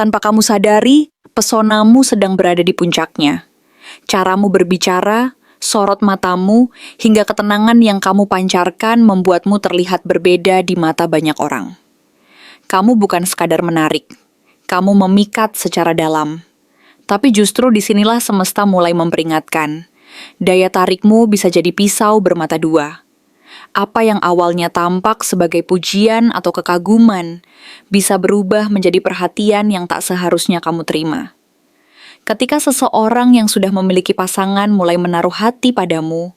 Tanpa kamu sadari, pesonamu sedang berada di puncaknya. Caramu berbicara, sorot matamu, hingga ketenangan yang kamu pancarkan membuatmu terlihat berbeda di mata banyak orang. Kamu bukan sekadar menarik, kamu memikat secara dalam. Tapi justru disinilah semesta mulai memperingatkan. Daya tarikmu bisa jadi pisau bermata dua. Apa yang awalnya tampak sebagai pujian atau kekaguman, bisa berubah menjadi perhatian yang tak seharusnya kamu terima. Ketika seseorang yang sudah memiliki pasangan mulai menaruh hati padamu,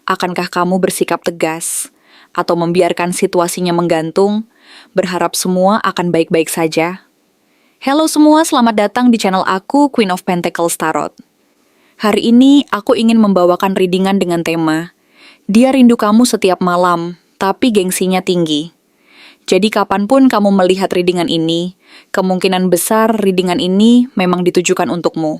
akankah kamu bersikap tegas atau membiarkan situasinya menggantung, berharap semua akan baik-baik saja? Halo semua, selamat datang di channel aku, Queen of Pentacles Tarot. Hari ini aku ingin membawakan readingan dengan tema, Dia rindu kamu setiap malam, tapi gengsinya tinggi. Jadi kapanpun kamu melihat readingan ini, kemungkinan besar readingan ini memang ditujukan untukmu.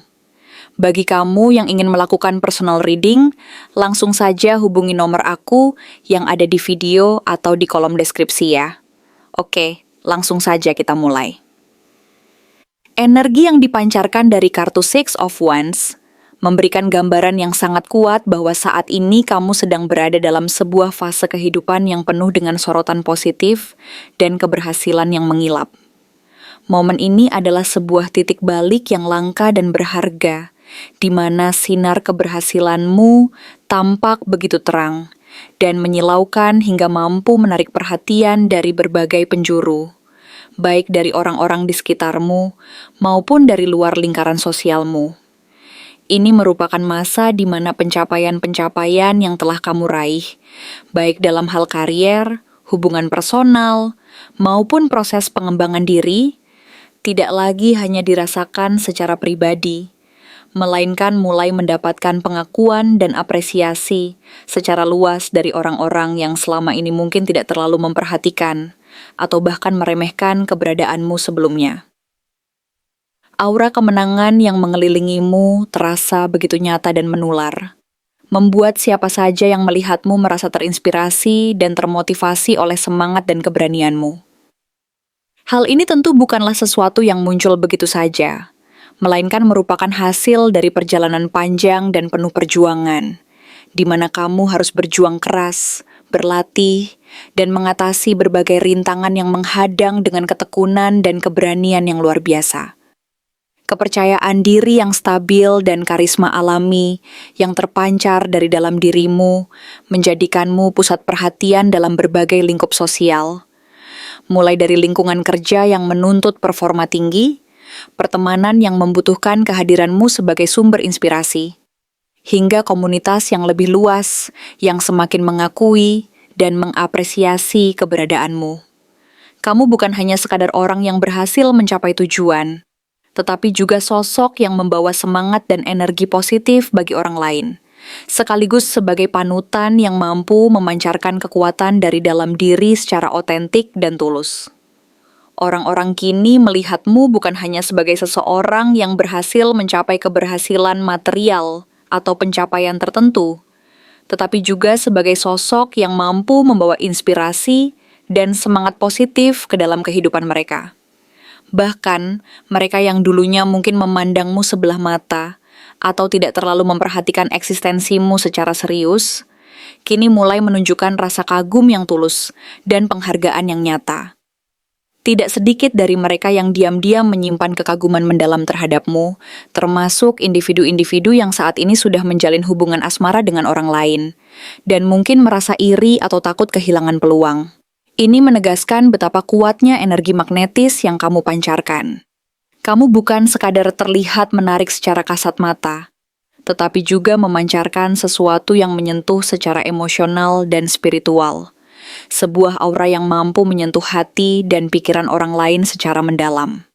Bagi kamu yang ingin melakukan personal reading, langsung saja hubungi nomor aku yang ada di video atau di kolom deskripsi ya. Oke, langsung saja kita mulai. Energi yang dipancarkan dari kartu Six of Wands memberikan gambaran yang sangat kuat bahwa saat ini kamu sedang berada dalam sebuah fase kehidupan yang penuh dengan sorotan positif dan keberhasilan yang mengilap. Momen ini adalah sebuah titik balik yang langka dan berharga, di mana sinar keberhasilanmu tampak begitu terang dan menyilaukan hingga mampu menarik perhatian dari berbagai penjuru, baik dari orang-orang di sekitarmu maupun dari luar lingkaran sosialmu. Ini merupakan masa di mana pencapaian-pencapaian yang telah kamu raih, baik dalam hal karier, hubungan personal, maupun proses pengembangan diri, tidak lagi hanya dirasakan secara pribadi, melainkan mulai mendapatkan pengakuan dan apresiasi secara luas dari orang-orang yang selama ini mungkin tidak terlalu memperhatikan atau bahkan meremehkan keberadaanmu sebelumnya. Aura kemenangan yang mengelilingimu terasa begitu nyata dan menular, membuat siapa saja yang melihatmu merasa terinspirasi dan termotivasi oleh semangat dan keberanianmu. Hal ini tentu bukanlah sesuatu yang muncul begitu saja, melainkan merupakan hasil dari perjalanan panjang dan penuh perjuangan, di mana kamu harus berjuang keras, berlatih, dan mengatasi berbagai rintangan yang menghadang dengan ketekunan dan keberanian yang luar biasa. Kepercayaan diri yang stabil dan karisma alami yang terpancar dari dalam dirimu menjadikanmu pusat perhatian dalam berbagai lingkup sosial, mulai dari lingkungan kerja yang menuntut performa tinggi, pertemanan yang membutuhkan kehadiranmu sebagai sumber inspirasi, hingga komunitas yang lebih luas yang semakin mengakui dan mengapresiasi keberadaanmu. Kamu bukan hanya sekadar orang yang berhasil mencapai tujuan, tetapi juga sosok yang membawa semangat dan energi positif bagi orang lain, sekaligus sebagai panutan yang mampu memancarkan kekuatan dari dalam diri secara otentik dan tulus. Orang-orang kini melihatmu bukan hanya sebagai seseorang yang berhasil mencapai keberhasilan material atau pencapaian tertentu, tetapi juga sebagai sosok yang mampu membawa inspirasi dan semangat positif ke dalam kehidupan mereka. Bahkan, mereka yang dulunya mungkin memandangmu sebelah mata atau tidak terlalu memperhatikan eksistensimu secara serius, kini mulai menunjukkan rasa kagum yang tulus dan penghargaan yang nyata. Tidak sedikit dari mereka yang diam-diam menyimpan kekaguman mendalam terhadapmu, termasuk individu-individu yang saat ini sudah menjalin hubungan asmara dengan orang lain, dan mungkin merasa iri atau takut kehilangan peluang. Ini menegaskan betapa kuatnya energi magnetis yang kamu pancarkan. Kamu bukan sekadar terlihat menarik secara kasat mata, tetapi juga memancarkan sesuatu yang menyentuh secara emosional dan spiritual. Sebuah aura yang mampu menyentuh hati dan pikiran orang lain secara mendalam.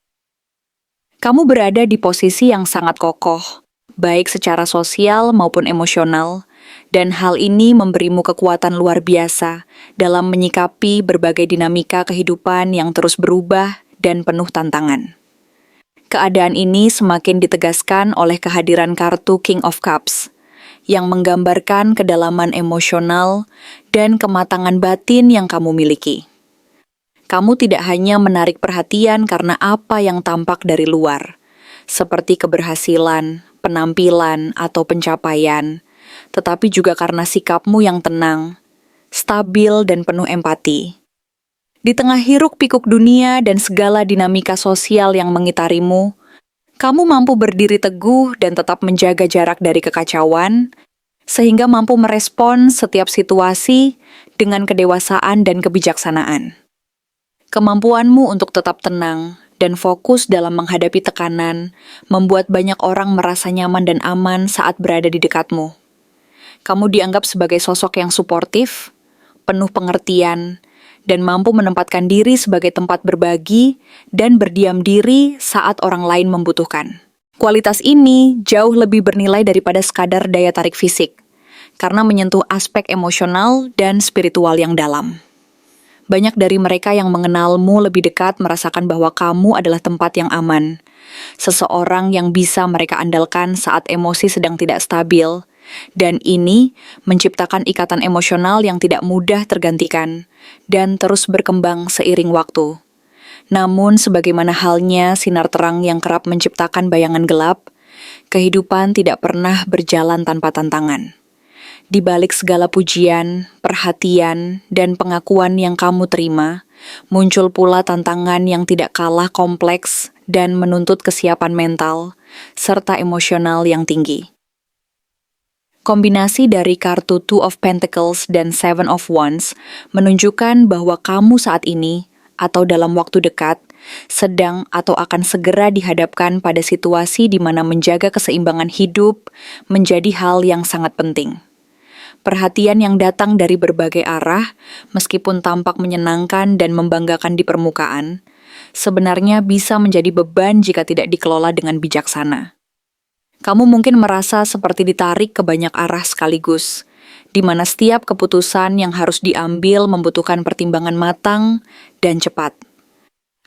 Kamu berada di posisi yang sangat kokoh, baik secara sosial maupun emosional, dan hal ini memberimu kekuatan luar biasa dalam menyikapi berbagai dinamika kehidupan yang terus berubah dan penuh tantangan. Keadaan ini semakin ditegaskan oleh kehadiran kartu King of Cups, yang menggambarkan kedalaman emosional dan kematangan batin yang kamu miliki. Kamu tidak hanya menarik perhatian karena apa yang tampak dari luar, seperti keberhasilan, penampilan, atau pencapaian, tetapi juga karena sikapmu yang tenang, stabil, dan penuh empati. Di tengah hiruk-pikuk dunia dan segala dinamika sosial yang mengitarimu, kamu mampu berdiri teguh dan tetap menjaga jarak dari kekacauan, sehingga mampu merespon setiap situasi dengan kedewasaan dan kebijaksanaan. Kemampuanmu untuk tetap tenang dan fokus dalam menghadapi tekanan membuat banyak orang merasa nyaman dan aman saat berada di dekatmu. Kamu dianggap sebagai sosok yang suportif, penuh pengertian, dan mampu menempatkan diri sebagai tempat berbagi dan berdiam diri saat orang lain membutuhkan. Kualitas ini jauh lebih bernilai daripada sekadar daya tarik fisik, karena menyentuh aspek emosional dan spiritual yang dalam. Banyak dari mereka yang mengenalmu lebih dekat merasakan bahwa kamu adalah tempat yang aman, seseorang yang bisa mereka andalkan saat emosi sedang tidak stabil, dan ini menciptakan ikatan emosional yang tidak mudah tergantikan dan terus berkembang seiring waktu. Namun, sebagaimana halnya sinar terang yang kerap menciptakan bayangan gelap, kehidupan tidak pernah berjalan tanpa tantangan. Di balik segala pujian, perhatian, dan pengakuan yang kamu terima, muncul pula tantangan yang tidak kalah kompleks dan menuntut kesiapan mental, serta emosional yang tinggi. Kombinasi dari kartu Two of Pentacles dan Seven of Wands menunjukkan bahwa kamu saat ini, atau dalam waktu dekat, sedang atau akan segera dihadapkan pada situasi di mana menjaga keseimbangan hidup menjadi hal yang sangat penting. Perhatian yang datang dari berbagai arah, meskipun tampak menyenangkan dan membanggakan di permukaan, sebenarnya bisa menjadi beban jika tidak dikelola dengan bijaksana. Kamu mungkin merasa seperti ditarik ke banyak arah sekaligus, di mana setiap keputusan yang harus diambil membutuhkan pertimbangan matang dan cepat.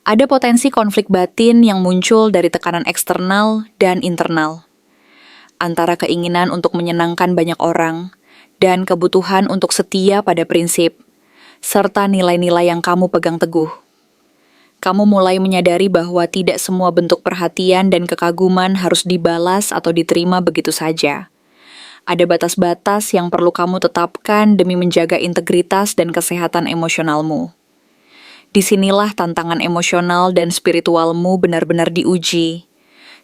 Ada potensi konflik batin yang muncul dari tekanan eksternal dan internal, antara keinginan untuk menyenangkan banyak orang dan kebutuhan untuk setia pada prinsip, serta nilai-nilai yang kamu pegang teguh. Kamu mulai menyadari bahwa tidak semua bentuk perhatian dan kekaguman harus dibalas atau diterima begitu saja. Ada batas-batas yang perlu kamu tetapkan demi menjaga integritas dan kesehatan emosionalmu. Disinilah tantangan emosional dan spiritualmu benar-benar diuji.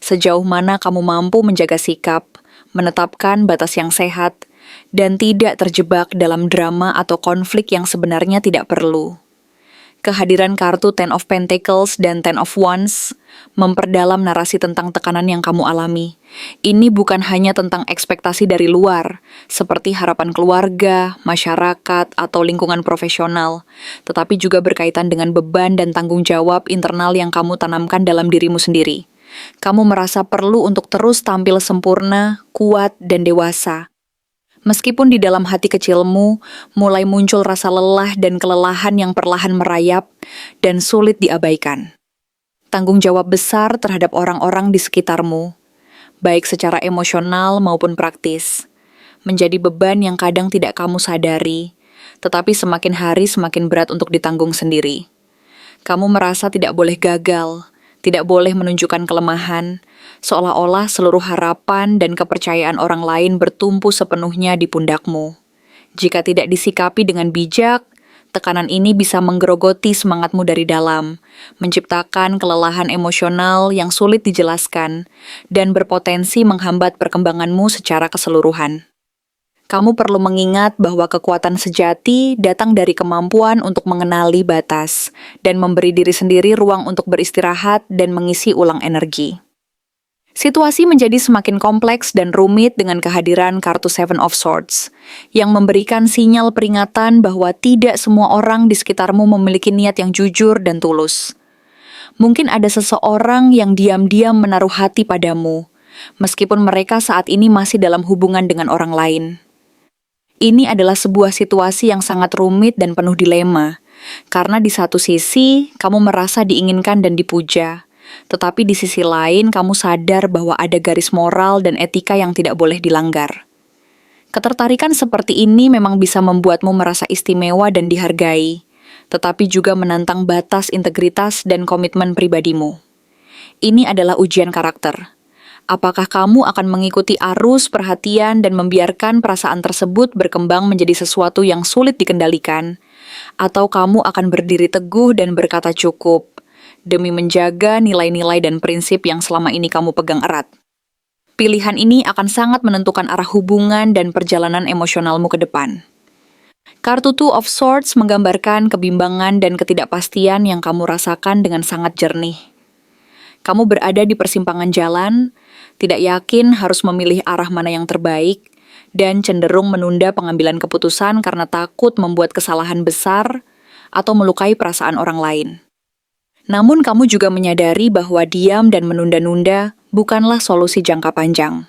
Sejauh mana kamu mampu menjaga sikap, menetapkan batas yang sehat, dan tidak terjebak dalam drama atau konflik yang sebenarnya tidak perlu. Kehadiran kartu Ten of Pentacles dan Ten of Wands memperdalam narasi tentang tekanan yang kamu alami. Ini bukan hanya tentang ekspektasi dari luar, seperti harapan keluarga, masyarakat, atau lingkungan profesional, tetapi juga berkaitan dengan beban dan tanggung jawab internal yang kamu tanamkan dalam dirimu sendiri. Kamu merasa perlu untuk terus tampil sempurna, kuat, dan dewasa. Meskipun di dalam hati kecilmu mulai muncul rasa lelah dan kelelahan yang perlahan merayap dan sulit diabaikan. Tanggung jawab besar terhadap orang-orang di sekitarmu, baik secara emosional maupun praktis, menjadi beban yang kadang tidak kamu sadari, tetapi semakin hari semakin berat untuk ditanggung sendiri. Kamu merasa tidak boleh gagal, tidak boleh menunjukkan kelemahan, seolah-olah seluruh harapan dan kepercayaan orang lain bertumpu sepenuhnya di pundakmu. Jika tidak disikapi dengan bijak, tekanan ini bisa menggerogoti semangatmu dari dalam, menciptakan kelelahan emosional yang sulit dijelaskan, dan berpotensi menghambat perkembanganmu secara keseluruhan. Kamu perlu mengingat bahwa kekuatan sejati datang dari kemampuan untuk mengenali batas dan memberi diri sendiri ruang untuk beristirahat dan mengisi ulang energi. Situasi menjadi semakin kompleks dan rumit dengan kehadiran kartu Seven of Swords, yang memberikan sinyal peringatan bahwa tidak semua orang di sekitarmu memiliki niat yang jujur dan tulus. Mungkin ada seseorang yang diam-diam menaruh hati padamu, meskipun mereka saat ini masih dalam hubungan dengan orang lain. Ini adalah sebuah situasi yang sangat rumit dan penuh dilema, karena di satu sisi kamu merasa diinginkan dan dipuja, tetapi di sisi lain kamu sadar bahwa ada garis moral dan etika yang tidak boleh dilanggar. Ketertarikan seperti ini memang bisa membuatmu merasa istimewa dan dihargai, tetapi juga menantang batas integritas dan komitmen pribadimu. Ini adalah ujian karakter. Apakah kamu akan mengikuti arus perhatian dan membiarkan perasaan tersebut berkembang menjadi sesuatu yang sulit dikendalikan, atau kamu akan berdiri teguh dan berkata cukup demi menjaga nilai-nilai dan prinsip yang selama ini kamu pegang erat? Pilihan ini akan sangat menentukan arah hubungan dan perjalanan emosionalmu ke depan. Kartu Two of Swords menggambarkan kebimbangan dan ketidakpastian yang kamu rasakan dengan sangat jernih. Kamu berada di persimpangan jalan, tidak yakin harus memilih arah mana yang terbaik, dan cenderung menunda pengambilan keputusan karena takut membuat kesalahan besar atau melukai perasaan orang lain. Namun kamu juga menyadari bahwa diam dan menunda-nunda bukanlah solusi jangka panjang.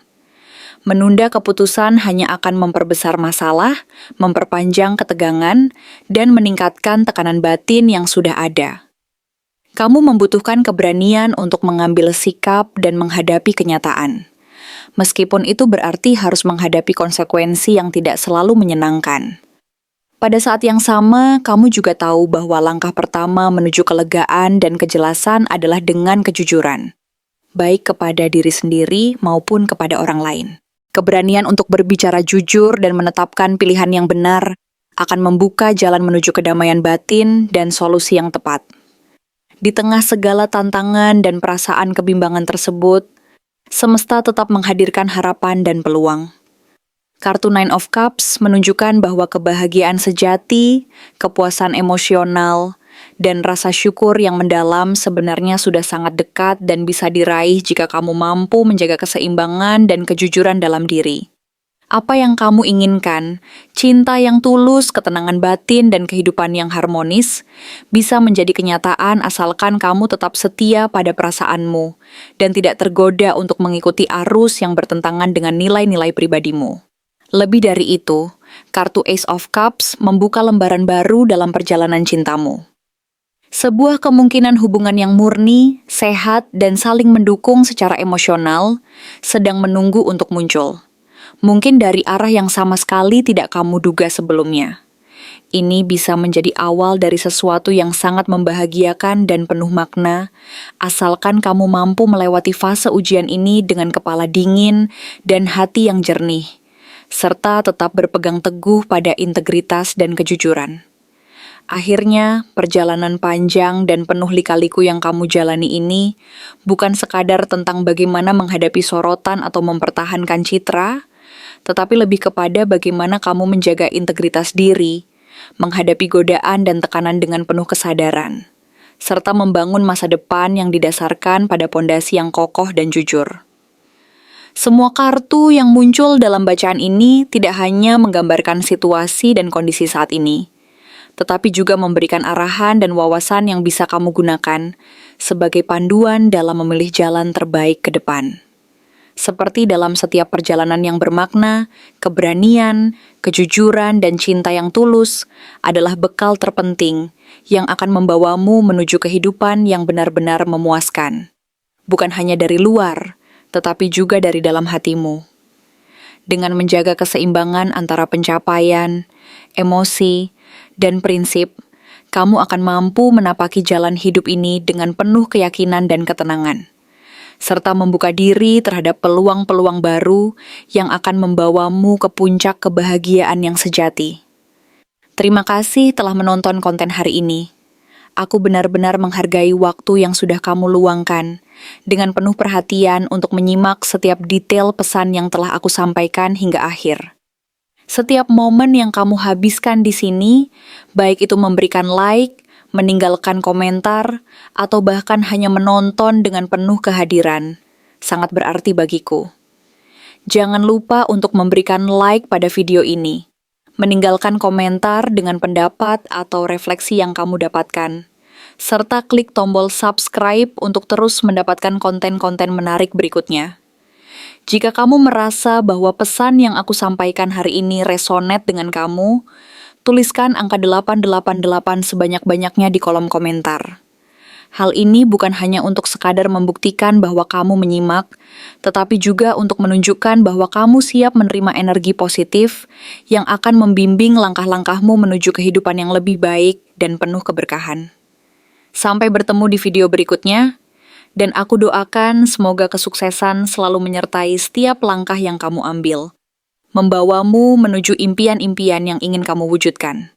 Menunda keputusan hanya akan memperbesar masalah, memperpanjang ketegangan, dan meningkatkan tekanan batin yang sudah ada. Kamu membutuhkan keberanian untuk mengambil sikap dan menghadapi kenyataan. Meskipun itu berarti harus menghadapi konsekuensi yang tidak selalu menyenangkan. Pada saat yang sama, kamu juga tahu bahwa langkah pertama menuju kelegaan dan kejelasan adalah dengan kejujuran, baik kepada diri sendiri maupun kepada orang lain. Keberanian untuk berbicara jujur dan menetapkan pilihan yang benar akan membuka jalan menuju kedamaian batin dan solusi yang tepat. Di tengah segala tantangan dan perasaan kebimbangan tersebut, semesta tetap menghadirkan harapan dan peluang. Kartu Nine of Cups menunjukkan bahwa kebahagiaan sejati, kepuasan emosional, dan rasa syukur yang mendalam sebenarnya sudah sangat dekat dan bisa diraih jika kamu mampu menjaga keseimbangan dan kejujuran dalam diri. Apa yang kamu inginkan, cinta yang tulus, ketenangan batin, dan kehidupan yang harmonis, bisa menjadi kenyataan asalkan kamu tetap setia pada perasaanmu dan tidak tergoda untuk mengikuti arus yang bertentangan dengan nilai-nilai pribadimu. Lebih dari itu, kartu Ace of Cups membuka lembaran baru dalam perjalanan cintamu. Sebuah kemungkinan hubungan yang murni, sehat, dan saling mendukung secara emosional sedang menunggu untuk muncul. Mungkin dari arah yang sama sekali tidak kamu duga sebelumnya. Ini bisa menjadi awal dari sesuatu yang sangat membahagiakan dan penuh makna, asalkan kamu mampu melewati fase ujian ini dengan kepala dingin dan hati yang jernih, serta tetap berpegang teguh pada integritas dan kejujuran. Akhirnya, perjalanan panjang dan penuh lika-liku yang kamu jalani ini bukan sekadar tentang bagaimana menghadapi sorotan atau mempertahankan citra, tetapi lebih kepada bagaimana kamu menjaga integritas diri, menghadapi godaan dan tekanan dengan penuh kesadaran, serta membangun masa depan yang didasarkan pada pondasi yang kokoh dan jujur. Semua kartu yang muncul dalam bacaan ini tidak hanya menggambarkan situasi dan kondisi saat ini, tetapi juga memberikan arahan dan wawasan yang bisa kamu gunakan sebagai panduan dalam memilih jalan terbaik ke depan. Seperti dalam setiap perjalanan yang bermakna, keberanian, kejujuran, dan cinta yang tulus adalah bekal terpenting yang akan membawamu menuju kehidupan yang benar-benar memuaskan. Bukan hanya dari luar, tetapi juga dari dalam hatimu. Dengan menjaga keseimbangan antara pencapaian, emosi, dan prinsip, kamu akan mampu menapaki jalan hidup ini dengan penuh keyakinan dan ketenangan, serta membuka diri terhadap peluang-peluang baru yang akan membawamu ke puncak kebahagiaan yang sejati. Terima kasih telah menonton konten hari ini. Aku benar-benar menghargai waktu yang sudah kamu luangkan dengan penuh perhatian untuk menyimak setiap detail pesan yang telah aku sampaikan hingga akhir. Setiap momen yang kamu habiskan di sini, baik itu memberikan like, meninggalkan komentar, atau bahkan hanya menonton dengan penuh kehadiran, sangat berarti bagiku. Jangan lupa untuk memberikan like pada video ini, meninggalkan komentar dengan pendapat atau refleksi yang kamu dapatkan, serta klik tombol subscribe untuk terus mendapatkan konten-konten menarik berikutnya. Jika kamu merasa bahwa pesan yang aku sampaikan hari ini resonate dengan kamu, tuliskan angka 888 sebanyak-banyaknya di kolom komentar. Hal ini bukan hanya untuk sekadar membuktikan bahwa kamu menyimak, tetapi juga untuk menunjukkan bahwa kamu siap menerima energi positif yang akan membimbing langkah-langkahmu menuju kehidupan yang lebih baik dan penuh keberkahan. Sampai bertemu di video berikutnya, dan aku doakan semoga kesuksesan selalu menyertai setiap langkah yang kamu ambil, membawamu menuju impian-impian yang ingin kamu wujudkan.